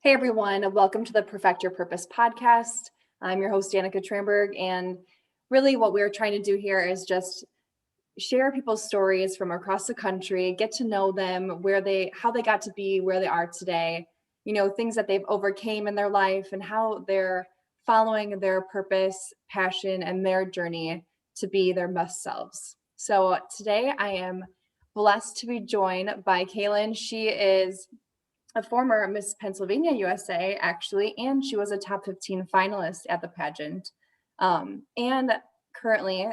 Hey everyone, welcome to the Perfect Your Purpose podcast. I'm your host, Danica Tramburg, and really what we're trying to do here is just share people's stories from across the country, get to know them, how they got to be where they are today, things that they've overcame in their life and how they're following their purpose, passion, and their journey to be their best selves. So today I am blessed to be joined by Kailyn. She is a former Miss Pennsylvania USA, actually, and she was a top 15 finalist at the pageant. And currently,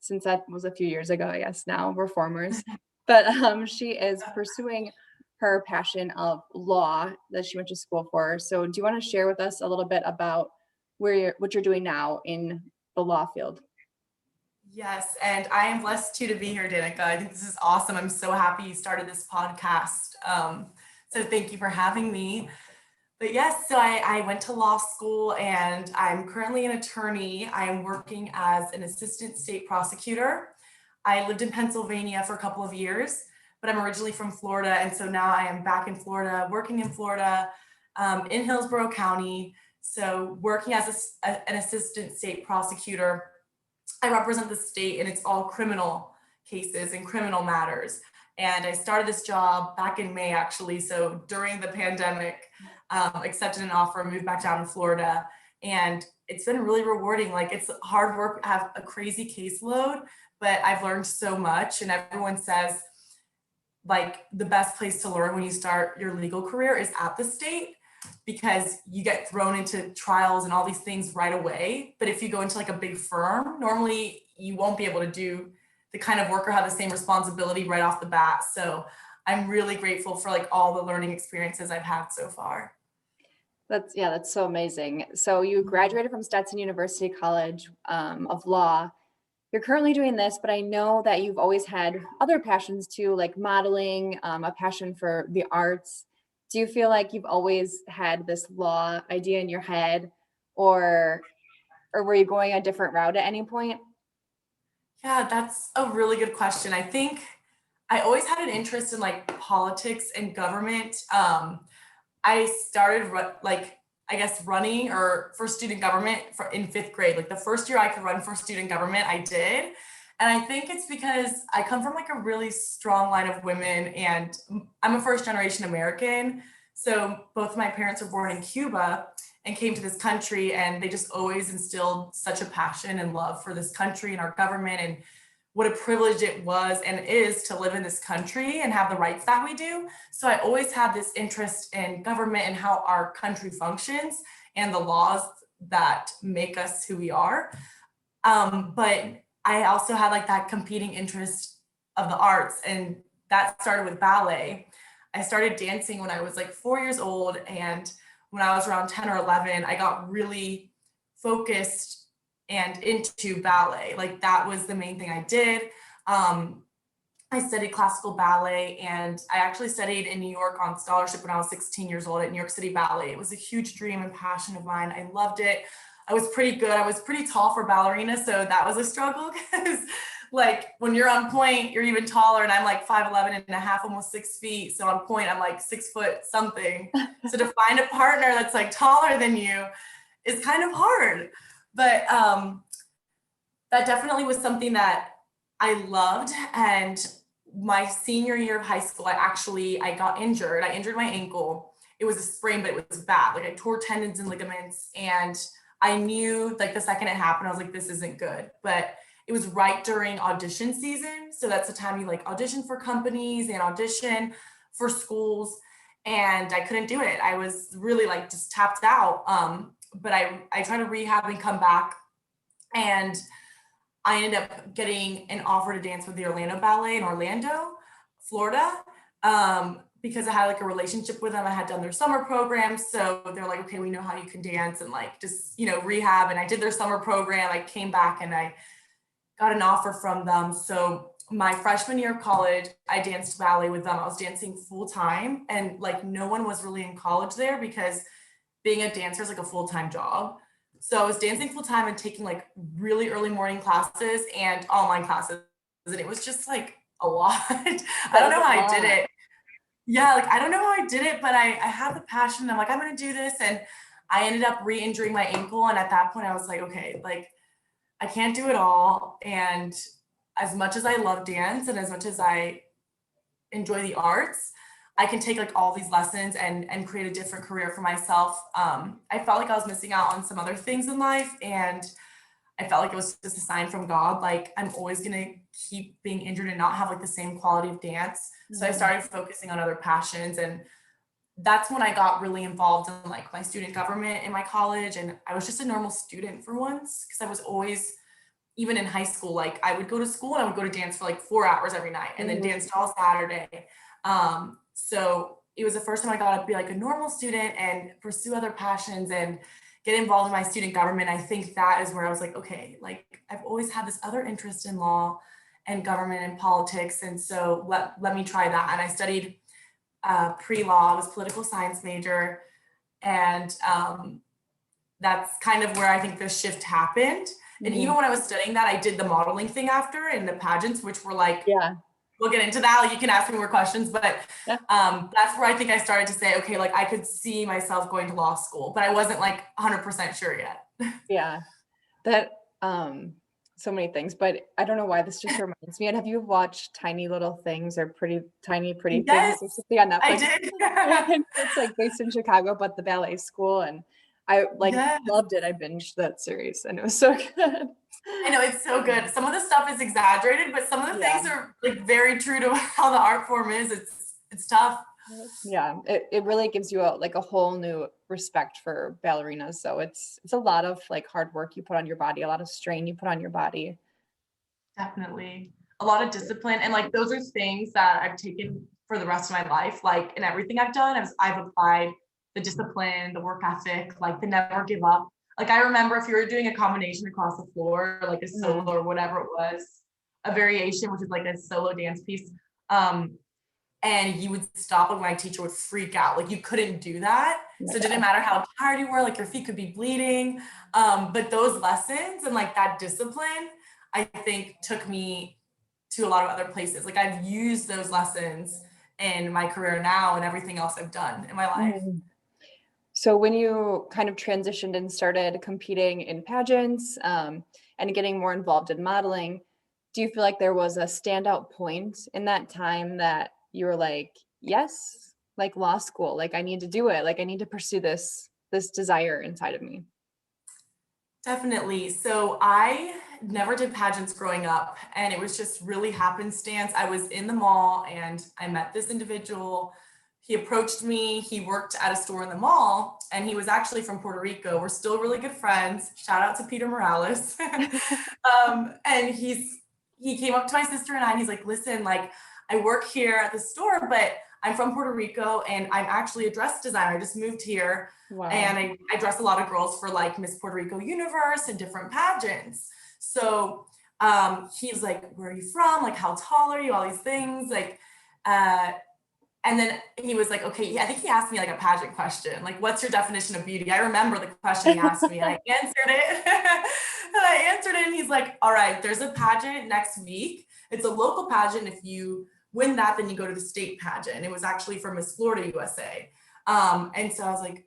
since that was a few years ago, I guess now we're formers, but she is pursuing her passion of law that she went to school for. So do you want to share with us a little bit about what you're doing now in the law field? Yes, and I am blessed too to be here, Danica. I think this is awesome. I'm so happy you started this podcast. So thank you for having me. But yes, so I went to law school and I'm currently an attorney. I am working as an assistant state prosecutor. I lived in Pennsylvania for a couple of years, but I'm originally from Florida. And so now I am back in Florida, working in Florida, in Hillsborough County. So working as an assistant state prosecutor, I represent the state and it's all criminal cases and criminal matters. And I started this job back in May, actually. So during the pandemic, accepted an offer, moved back down to Florida. And it's been really rewarding. Like, it's hard work, I have a crazy caseload, but I've learned so much. And everyone says, like, the best place to learn when you start your legal career is at the state, because you get thrown into trials and all these things right away. But if you go into like a big firm, normally you won't be able to do the kind of work or have the same responsibility right off the bat. So I'm really grateful for like all the learning experiences I've had so far. That's so amazing. So you graduated from Stetson University College of Law. You're currently doing this, but I know that you've always had other passions too, like modeling, a passion for the arts. Do you feel like you've always had this law idea in your head, or were you going a different route at any point? Yeah, that's a really good question. I think I always had an interest in like politics and government. I started I guess running or for student government in fifth grade. Like the first year I could run for student government, I did. And I think it's because I come from like a really strong line of women and I'm a first generation American. So both my parents were born in Cuba and came to this country, and they just always instilled such a passion and love for this country and our government, and what a privilege it was and is to live in this country and have the rights that we do. So I always had this interest in government and how our country functions and the laws that make us who we are. But I also had like that competing interest of the arts, and that started with ballet. I started dancing when I was like 4 years old, and when I was around 10 or 11, I got really focused and into ballet. Like that was the main thing I did. I studied classical ballet, and I actually studied in New York on scholarship when I was 16 years old at New York City Ballet. It was a huge dream and passion of mine. I loved it. I was pretty good. I was pretty tall for ballerina, so that was a struggle because like when you're on point, you're even taller, and I'm like 5'11" and a half, almost 6 feet. So on point, I'm like 6 foot something. So to find a partner that's like taller than you is kind of hard. But that definitely was something that I loved. And my senior year of high school, I got injured. I injured my ankle. It was a sprain, but it was bad. Like I tore tendons and ligaments, and I knew like the second it happened, I was like, this isn't good. But it was right during audition season. So that's the time you like audition for companies and audition for schools. And I couldn't do it. I was really like just tapped out. But I tried to rehab and come back. And I ended up getting an offer to dance with the Orlando Ballet in Orlando, Florida, because I had like a relationship with them. I had done their summer program. So they're like, okay, we know how you can dance and like just, rehab. And I did their summer program. I came back and I got an offer from them. So my freshman year of college, I danced ballet with them. I was dancing full time, and like no one was really in college there because being a dancer is like a full-time job. So I was dancing full time and taking like really early morning classes and online classes. And it was just like a lot. I don't know how I did it. Yeah, like I don't know how I did it, but I had the passion. I'm like, I'm gonna do this. And I ended up re-injuring my ankle. And at that point I was like, okay, like I can't do it all. And as much as I love dance and as much as I enjoy the arts, I can take like all these lessons and create a different career for myself. I felt like I was missing out on some other things in life, and I felt like it was just a sign from God. Like I'm always gonna keep being injured and not have like the same quality of dance. So I Mhm. started focusing on other passions, and that's when I got really involved in like my student government in my college. And I was just a normal student for once because I was always, even in high school, like I would go to school and I would go to dance for like 4 hours every night and then Mhm. dance all Saturday. So it was the first time I got to be like a normal student and pursue other passions and get involved in my student government. I think that is where I was like, okay, like I've always had this other interest in law and government and politics. And so let me try that. And I studied pre-law, I was political science major. And that's kind of where I think the shift happened. And Mhm. even when I was studying that, I did the modeling thing after and the pageants, which were like, Yeah. we'll get into that. Like you can ask me more questions, but Yeah. that's where I think I started to say, okay, like I could see myself going to law school, but I wasn't like 100% sure yet. Yeah. That, um, so many things, but I don't know why this just reminds me. And have you watched Tiny Little Things or Pretty Yes, Things or something on I Netflix? did. And it's like based in Chicago, but the ballet school, and I like Yes. loved it. I binged that series and it was so good. I know it's so good. Some of the stuff is exaggerated, but some of the Yeah. things are like very true to how the art form is. It's tough. Yeah. It really gives you a whole new respect for ballerinas. So it's a lot of like hard work you put on your body, a lot of strain you put on your body. Definitely. A lot of discipline. And like those are things that I've taken for the rest of my life. Like in everything I've done, I've applied the discipline, the work ethic, like the never give up. Like I remember if you were doing a combination across the floor, like a solo Mhm. or whatever it was, a variation, which is like a solo dance piece. Um, and you would stop and my teacher would freak out. Like you couldn't do that. Oh my So it didn't God. matter how tired you were, like your feet could be bleeding. But those lessons and like that discipline, I think took me to a lot of other places. Like I've used those lessons in my career now and everything else I've done in my life. Mhm. So when you kind of transitioned and started competing in pageants, and getting more involved in modeling, do you feel like there was a standout point in that time that you were like, yes, like law school, like I need to do it, like I need to pursue this desire inside of me? Definitely. So I never did pageants growing up, and it was just really happenstance. I was in the mall and I met this individual. He approached me. He worked at a store in the mall, and he was actually from Puerto Rico. We're still really good friends. Shout out to Peter Morales. And he came up to my sister and he's like, "Listen, like I work here at the store, but I'm from Puerto Rico and I'm actually a dress designer. I just moved here Wow. and I dress a lot of girls for like Miss Puerto Rico Universe and different pageants." So he was like, "Where are you from? Like, how tall are you? All these things." Like, uh, and then he was like, "Okay," I think he asked me like a pageant question, like, "What's your definition of beauty?" I remember the question he asked me, and I answered it. And I answered it, and he's like, "All right, there's a pageant next week. It's a local pageant. If you win that, then you go to the state pageant." And it was actually for Miss Florida USA. And so I was like,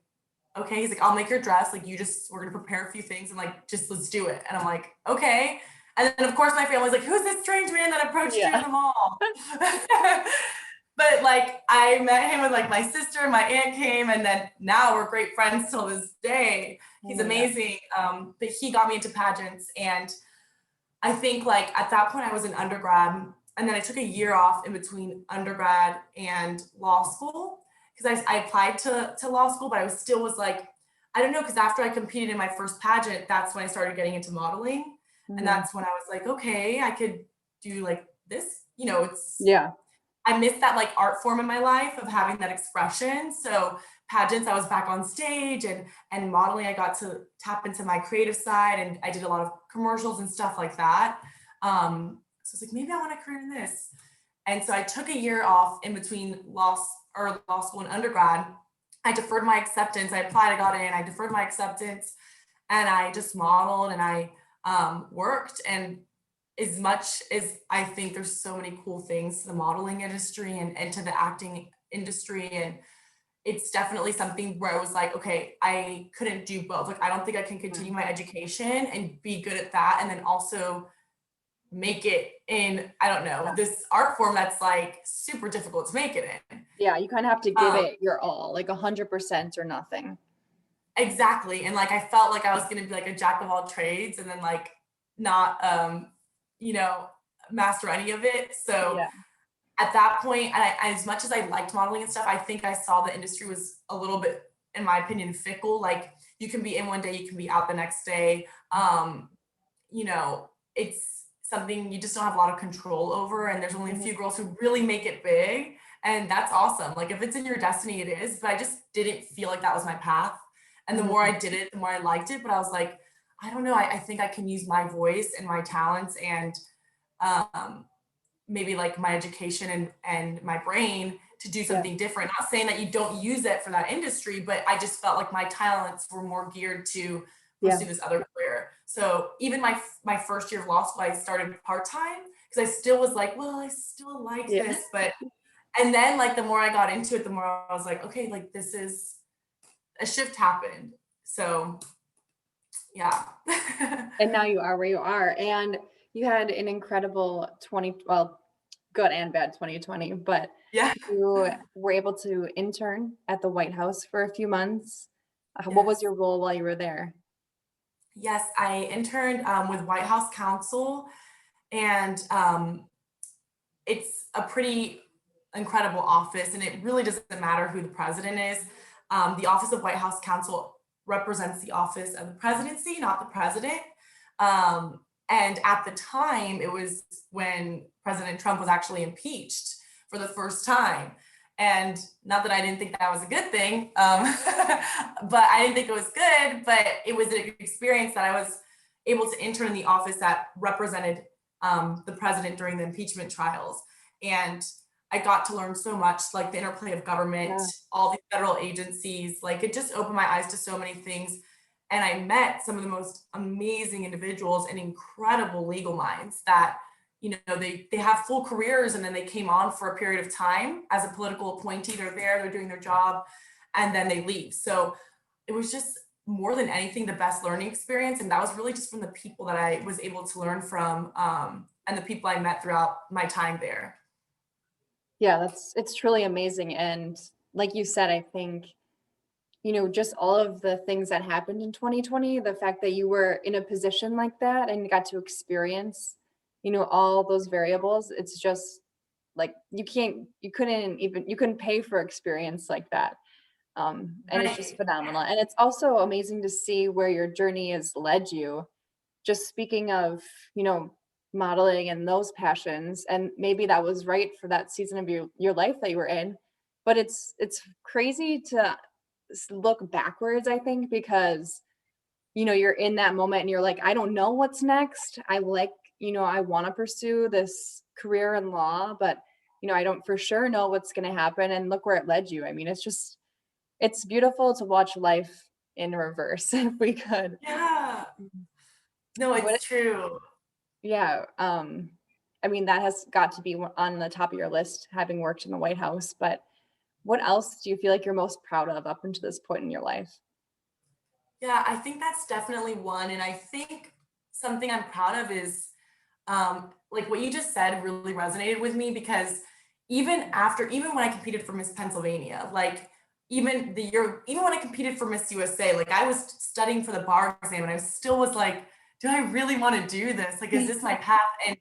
okay. He's like, "I'll make your dress. Like, we're gonna prepare a few things and like, just let's do it." And I'm like, okay. And then of course my family's like, "Who's this strange man that approached you in Yeah. the mall?" But like, I met him with like my sister and my aunt came, and then now we're great friends till this day. Oh He's my God. amazing. But he got me into pageants, and I think like at that point I was an undergrad, and then I took a year off in between undergrad and law school because I applied to law school, but I was still was like, I don't know, because after I competed in my first pageant, that's when I started getting into modeling. And Mhm. that's when I was like, okay, I could do like this, you know, it's Yeah. I missed that like art form in my life of having that expression. So pageants, I was back on stage, and modeling, I got to tap into my creative side, and I did a lot of commercials and stuff like that. So it's like maybe I want a career in this. And so I took a year off in between law school and undergrad. I deferred my acceptance. I applied, I got in, I deferred my acceptance, and I just modeled and I worked. And as much as I think there's so many cool things to the modeling industry and to the acting industry. And it's definitely something where I was like, okay, I couldn't do both. Like, I don't think I can continue my education and be good at that, and then also make it in, I don't know, this art form that's like super difficult to make it in. Yeah, you kind of have to give it your all, like 100% or nothing. Exactly. And like, I felt like I was going to be like a jack of all trades and then like not, you know, master any of it. So Yeah. at that point, and as much as I liked modeling and stuff, I think I saw the industry was a little bit, in my opinion, fickle. Like, you can be in one day, you can be out the next day. You know, it's something you just don't have a lot of control over. And there's only a few girls who really make it big. And that's awesome. Like, if it's in your destiny, it is. But I just didn't feel like that was my path. And the more I did it, the more I liked it. But I was like, I don't know. I think I can use my voice and my talents and maybe like my education and my brain to do something different. Not saying that you don't use it for that industry, but I just felt like my talents were more geared to pursue this other career. So even my first year of law school, I started part-time because I still was like, well, I still like this. But, and then like the more I got into it, the more I was like, okay, like this is, a shift happened. So yeah. And now you are where you are. And you had an incredible well, good and bad 2020, but Yeah. you were able to intern at the White House for a few months. What was Yes. your role while you were there? Yes, I interned with White House Counsel, and it's a pretty incredible office, and it really doesn't matter who the president is. The Office of White House Counsel represents the office of the presidency, not the president. And at the time, it was when President Trump was actually impeached for the first time. And not that I didn't think that was a good thing, but I didn't think it was good, but it was an experience that I was able to intern in the office that represented the president during the impeachment trials. And I got to learn so much, like the interplay of government, all the federal agencies, like it just opened my eyes to so many things. And I met some of the most amazing individuals and incredible legal minds that, you know, they have full careers and then they came on for a period of time as a political appointee. They're there, they're doing their job, and then they leave. So it was just more than anything, the best learning experience. And that was really just from the people that I was able to learn from and the people I met throughout my time there. Yeah, it's truly amazing. And like you said, I think, you know, just all of the things that happened in 2020, the fact that you were in a position like that and got to experience, you know, all those variables, it's just like you couldn't pay for experience like that. And it's just Right. phenomenal. And it's also amazing to see where your journey has led you. Just speaking of, you know, modeling and those passions, and maybe that was right for that season of your life that you were in. But it's crazy to look backwards, I think, because you know you're in that moment and you're like, I don't know what's next. I like, you know, I want to pursue this career in law, but you know, I don't for sure know what's going to happen. And look where it led you. I mean, it's beautiful to watch life in reverse if we could. Yeah. No, What it's true. Yeah, I mean, that has got to be on the top of your list, having worked in the White House, but what else do you feel like you're most proud of up until this point in your life? Yeah, I think that's definitely one. And I think something I'm proud of is like what you just said really resonated with me because even when I competed for Miss Pennsylvania, like even when I competed for Miss USA, like I was studying for the bar exam and I still was like, do I really want to do this? Like, is this my path? And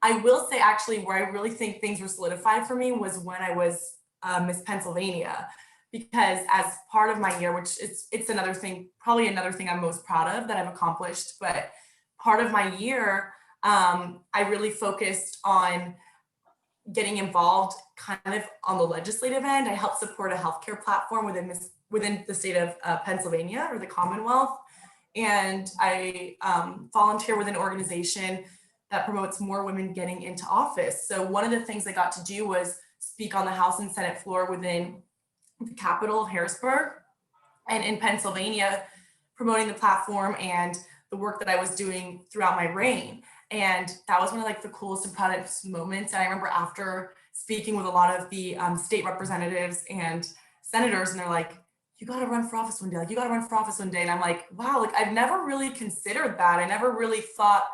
I will say actually where I really think things were solidified for me was when I was Miss Pennsylvania, because as part of my year, which it's another thing, probably another thing I'm most proud of that I've accomplished, but part of my year, I really focused on getting involved kind of on the legislative end. I helped support a healthcare platform within the state of Pennsylvania or the Commonwealth. And I volunteer with an organization that promotes more women getting into office. So one of the things I got to do was speak on the House and Senate floor within the capital, Harrisburg, and in Pennsylvania, promoting the platform and the work that I was doing throughout my reign. And that was one of like the coolest and proudest moments. And I remember after speaking with a lot of the state representatives and senators, and they're like, you got to run for office one day. Like, you got to run for office one day. And I'm like, wow, like I've never really considered that. I never really thought,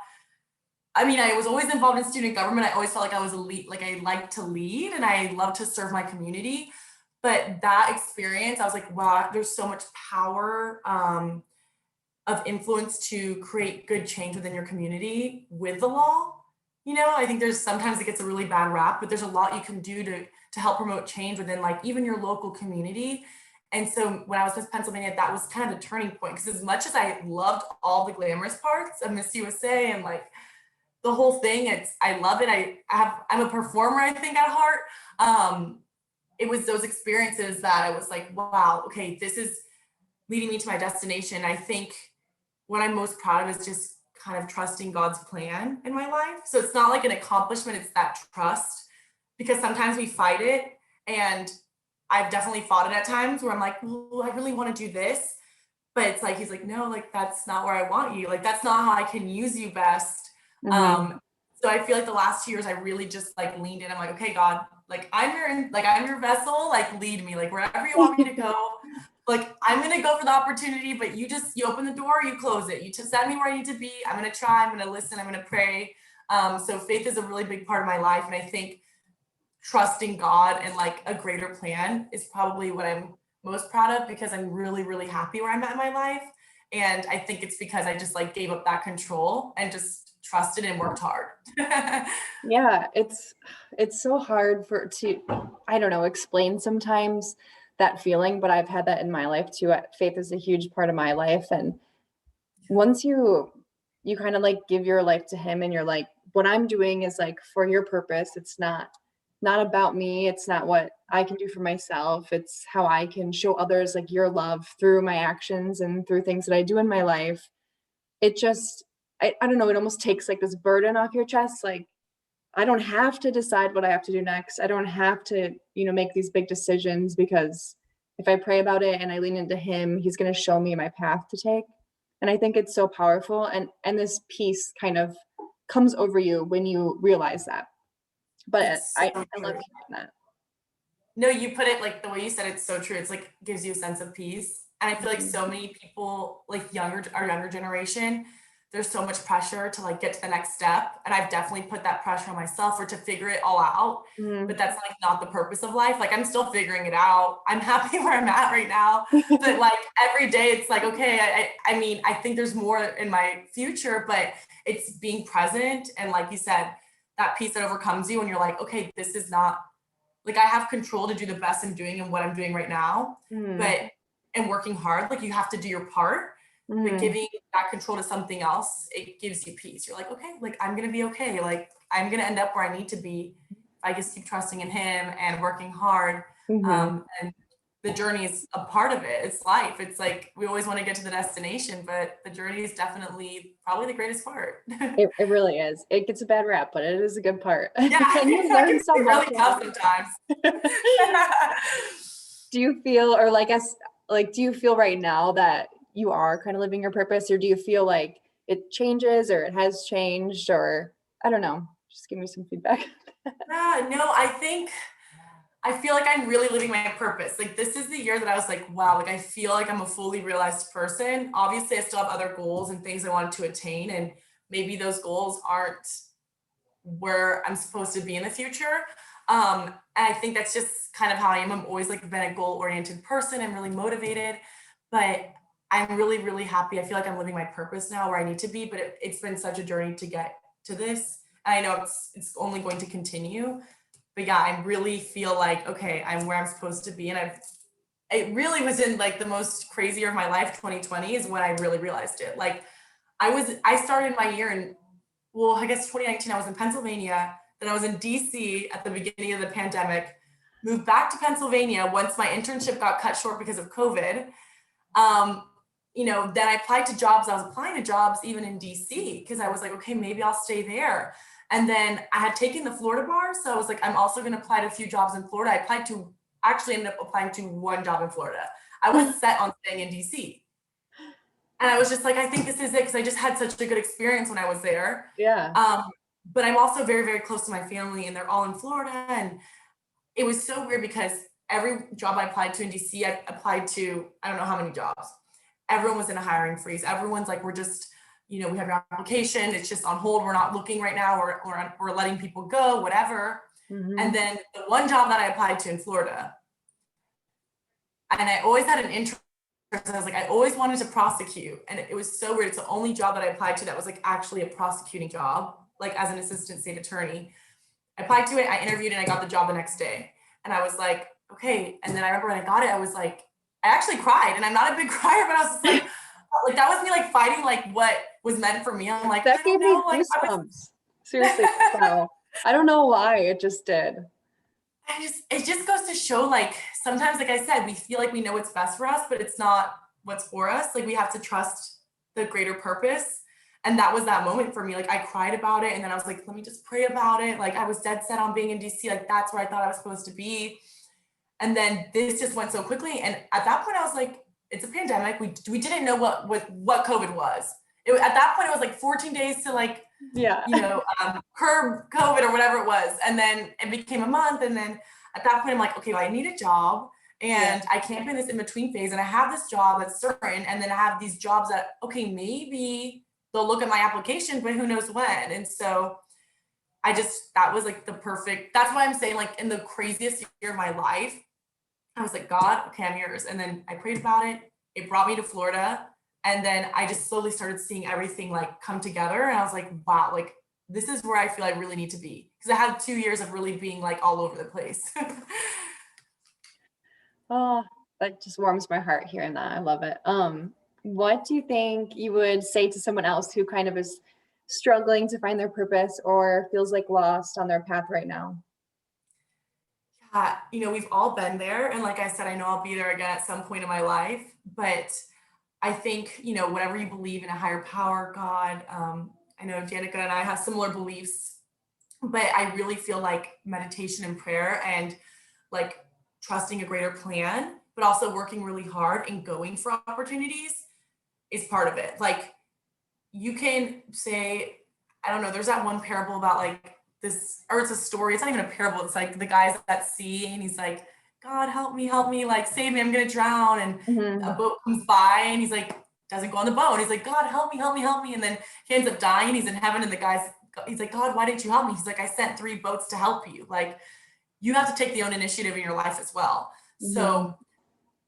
I mean, I was always involved in student government. I always felt like I was a lead, like I like to lead and I love to serve my community. But that experience, I was like, wow, there's so much power of influence to create good change within your community with the law. You know, I think there's sometimes it gets a really bad rap, but there's a lot you can do to help promote change within like even your local community. And so when I was Miss Pennsylvania, that was kind of the turning point, because as much as I loved all the glamorous parts of Miss USA and like the whole thing, I love it. I'm a performer, I think, at heart. It was those experiences that I was like, wow, okay, this is leading me to my destination. I think what I'm most proud of is just kind of trusting God's plan in my life. So it's not like an accomplishment, it's that trust, because sometimes we fight it, and I've definitely fought it at times where I'm like, well, I really want to do this, but it's like, he's like, no, like, that's not where I want you. Like, that's not how I can use you best. So I feel like the last 2 years, I really just like leaned in. I'm like, okay, God, like I'm your vessel, like lead me, like wherever you want me to go. Like, I'm going to go for the opportunity, but you open the door, you close it. You just send me where I need to be. I'm going to try, I'm going to listen, I'm going to pray. So faith is a really big part of my life. And I think trusting God and like a greater plan is probably what I'm most proud of, because I'm really, really happy where I'm at in my life. And I think it's because I just like gave up that control and just trusted and worked hard. Yeah, it's so hard I don't know, explain sometimes that feeling, but I've had that in my life too. Faith is a huge part of my life. And once you kind of like give your life to him and you're like, what I'm doing is like for your purpose. It's not about me. It's not what I can do for myself. It's how I can show others like your love through my actions and through things that I do in my life. It just, I don't know, it almost takes like this burden off your chest. Like, I don't have to decide what I have to do next. I don't have to, make these big decisions, because if I pray about it and I lean into him, he's going to show me my path to take. And I think it's so powerful. And this peace kind of comes over you when you realize that. But So I true. love hearing that. No, you put it like the way you said, it's so true. It's like gives you a sense of peace. And I feel like so many people, like our younger generation, there's so much pressure to like get to the next step. And I've definitely put that pressure on myself, or to figure it all out. But that's like not the purpose of life. Like, I'm still figuring it out. I'm happy where I'm at right now. But like every day it's like, okay, I mean, I think there's more in my future, but it's being present. And like you said, that peace that overcomes you when you're like, okay, this is not, like, I have control to do the best I'm doing and what I'm doing right now, but, and working hard, like you have to do your part, but giving that control to something else, it gives you peace. You're like, okay, like I'm going to be okay. Like, I'm going to end up where I need to be. I just keep trusting in him and working hard. And the journey is a part of it. It's life. It's like, we always want to get to the destination, but the journey is definitely probably the greatest part. It really is. It gets a bad rap, but it is a good part. Yeah, And you learn so much. Really tough sometimes. Do you feel, or like, do you feel right now that you are kind of living your purpose, or do you feel like it changes, or it has changed, or I don't know, just give me some feedback. Yeah, no, I feel like I'm really living my purpose. Like, this is the year that I was like, wow, like I feel like I'm a fully realized person. Obviously, I still have other goals and things I want to attain, and maybe those goals aren't where I'm supposed to be in the future. And I think that's just kind of how I am. I'm always like been a goal-oriented person. I'm really motivated, but I'm really, really happy. I feel like I'm living my purpose now where I need to be, but it's been such a journey to get to this. And I know it's only going to continue, but yeah, I really feel like, okay, I'm where I'm supposed to be. And it really was in like the most crazy year of my life. 2020 is when I really realized it. Like, I started my year in, well, I guess 2019, I was in Pennsylvania. Then I was in DC at the beginning of the pandemic, moved back to Pennsylvania once my internship got cut short because of COVID. Then I applied to jobs. I was applying to jobs even in DC, because I was like, okay, maybe I'll stay there. And then I had taken the Florida bar. So I was like, I'm also going to apply to a few jobs in Florida. I actually ended up applying to one job in Florida. I was set on staying in DC. And I was just like, I think this is it, because I just had such a good experience when I was there. Yeah. but I'm also very, very close to my family, and they're all in Florida. And it was so weird because every job I applied to in DC, I applied to, I don't know how many jobs. Everyone was in a hiring freeze. Everyone's like, we're just, we have your application. It's just on hold. We're not looking right now. We're letting people go, whatever. And then the one job that I applied to in Florida, and I always had an interest. I was like, I always wanted to prosecute. And it was so weird. It's the only job that I applied to that was like actually a prosecuting job, like as an assistant state attorney. I applied to it, I interviewed, and I got the job the next day. And I was like, okay. And then I remember when I got it, I was like, I actually cried. And I'm not a big crier, but I was just like that was me like fighting like what was meant for me. I'm like, that I gave don't know. me Like, goosebumps. Seriously, wow. I don't know why, it just did. It just goes to show, like, sometimes, like I said, we feel like we know what's best for us, but it's not what's for us. Like, we have to trust the greater purpose. And that was that moment for me. Like, I cried about it. And then I was like, let me just pray about it. Like, I was dead set on being in DC. Like, that's where I thought I was supposed to be. And then this just went so quickly. And at that point, I was like, it's a pandemic. We didn't know what COVID was. At that point, it was like 14 days to like, curb COVID or whatever it was. And then it became a month. And then at that point, I'm like, okay, well, I need a job, and I can't be in this in-between phase. And I have this job that's certain. And then I have these jobs that, okay, maybe they'll look at my application, but who knows when. And so that was like that's why I'm saying, like, in the craziest year of my life, I was like, God, okay, I'm yours. And then I prayed about it. It brought me to Florida. And then I just slowly started seeing everything like come together. And I was like, wow, like, this is where I feel I really need to be. Because I had 2 years of really being like all over the place. Oh, that just warms my heart hearing that. I love it. What do you think you would say to someone else who kind of is struggling to find their purpose or feels like lost on their path right now? We've all been there. And like I said, I know I'll be there again at some point in my life. But I think, whatever you believe in, a higher power, God, I know Danica and I have similar beliefs, but I really feel like meditation and prayer and like trusting a greater plan, but also working really hard and going for opportunities is part of it. Like, you can say, I don't know, there's that one parable about like this, or it's a story. It's not even a parable. It's like the guy's at sea and he's like, God, help me, like, save me, I'm gonna drown. And a boat comes by and he's like, doesn't go on the boat. And he's like, God, help me. And then he ends up dying. He's in heaven, and he's like, God, why didn't you help me? He's like, I sent 3 boats to help you. Like, you have to take the own initiative in your life as well. So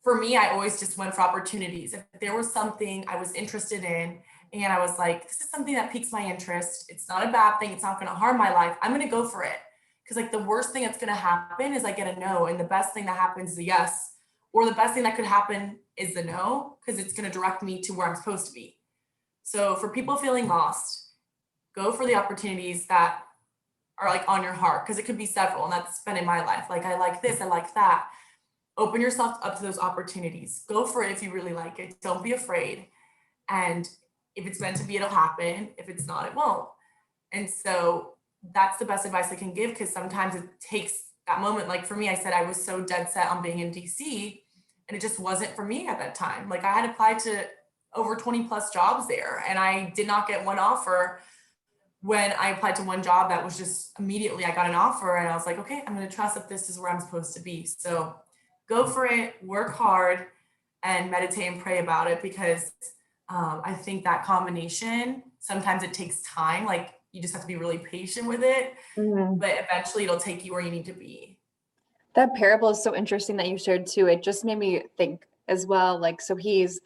for me, I always just went for opportunities. If there was something I was interested in and I was like, this is something that piques my interest, it's not a bad thing, it's not going to harm my life, I'm going to go for it. Because like, the worst thing that's going to happen is I get a no, and the best thing that happens is a yes. Or the best thing that could happen is the no, because it's going to direct me to where I'm supposed to be. So for people feeling lost, go for the opportunities that are like on your heart, because it could be several, and that's been in my life. Like, I like this, I like that. Open yourself up to those opportunities. Go for it if you really like it. Don't be afraid. And if it's meant to be, it'll happen. If it's not, it won't. And so that's the best advice I can give, because sometimes it takes that moment. Like for me, I said I was so dead set on being in DC, and it just wasn't for me at that time. Like, I had applied to over 20 plus jobs there, and I did not get one offer. When I applied to one job, that was just immediately I got an offer, and I was like, okay, I'm going to trust that this is where I'm supposed to be. So go for it, work hard, and meditate and pray about it, because I think that combination, sometimes it takes time. Like, you just have to be really patient with it, but eventually it'll take you where you need to be. That parable is so interesting that you shared too. It just made me think as well, like, so he's,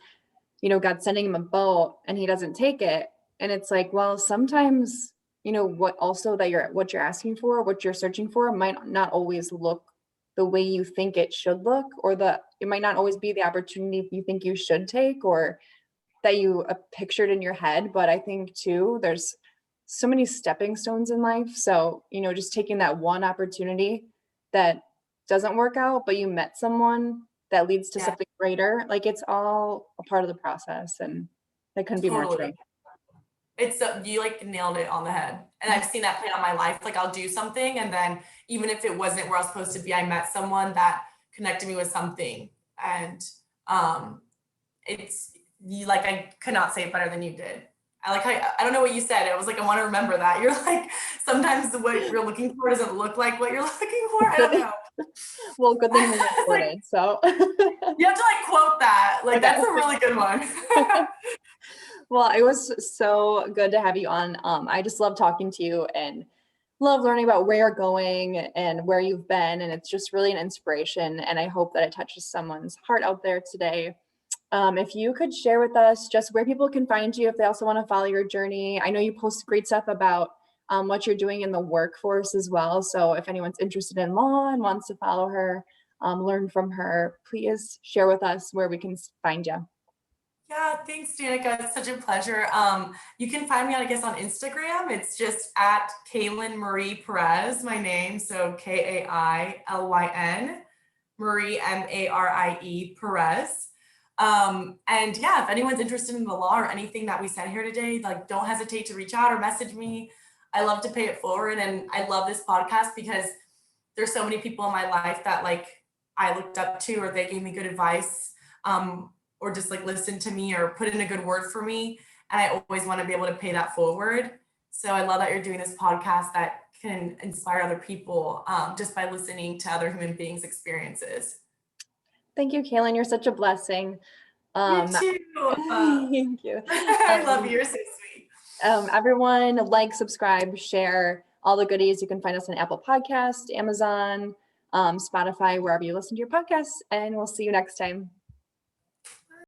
God sending him a boat and he doesn't take it. And it's like, well, sometimes, what you're asking for, what you're searching for might not always look the way you think it should look, or it might not always be the opportunity you think you should take, or that you pictured in your head. But I think too, there's so many stepping stones in life. So, just taking that one opportunity that doesn't work out, but you met someone that leads to something greater. Like, it's all a part of the process, and that couldn't be more true. You like nailed it on the head. And I've seen that play out in my life. Like, I'll do something, and then even if it wasn't where I was supposed to be, I met someone that connected me with something. And I could not say it better than you did. I like how, I don't know what you said. It was like, I want to remember that. You're like, sometimes what you're looking for doesn't look like what you're looking for. I don't know. Well, good thing we It's like, recorded, so. you have to like quote that. Like, Okay. that's a really good one. Well, it was so good to have you on. I just love talking to you and love learning about where you're going and where you've been. And it's just really an inspiration. And I hope that it touches someone's heart out there today. If you could share with us just where people can find you if they also want to follow your journey. I know you post great stuff about what you're doing in the workforce as well. So if anyone's interested in law and wants to follow her, learn from her, please share with us where we can find you. Yeah, thanks, Danica. It's such a pleasure. You can find me on, I guess, on Instagram. It's just at Kailyn Marie Perez, my name. So Kailyn Marie Marie Perez. And yeah, if anyone's interested in the law or anything that we said here today, like don't hesitate to reach out or message me. I love to pay it forward. And I love this podcast because there's so many people in my life that like I looked up to, or they gave me good advice. Or just like listen to me or put in a good word for me. And I always want to be able to pay that forward. So I love that you're doing this podcast that can inspire other people just by listening to other human beings' experiences. Thank you, Kailyn. You're such a blessing. You too. Thank you. I love you. You're so sweet. Everyone, like, subscribe, share all the goodies. You can find us on Apple Podcasts, Amazon, Spotify, wherever you listen to your podcasts. And we'll see you next time.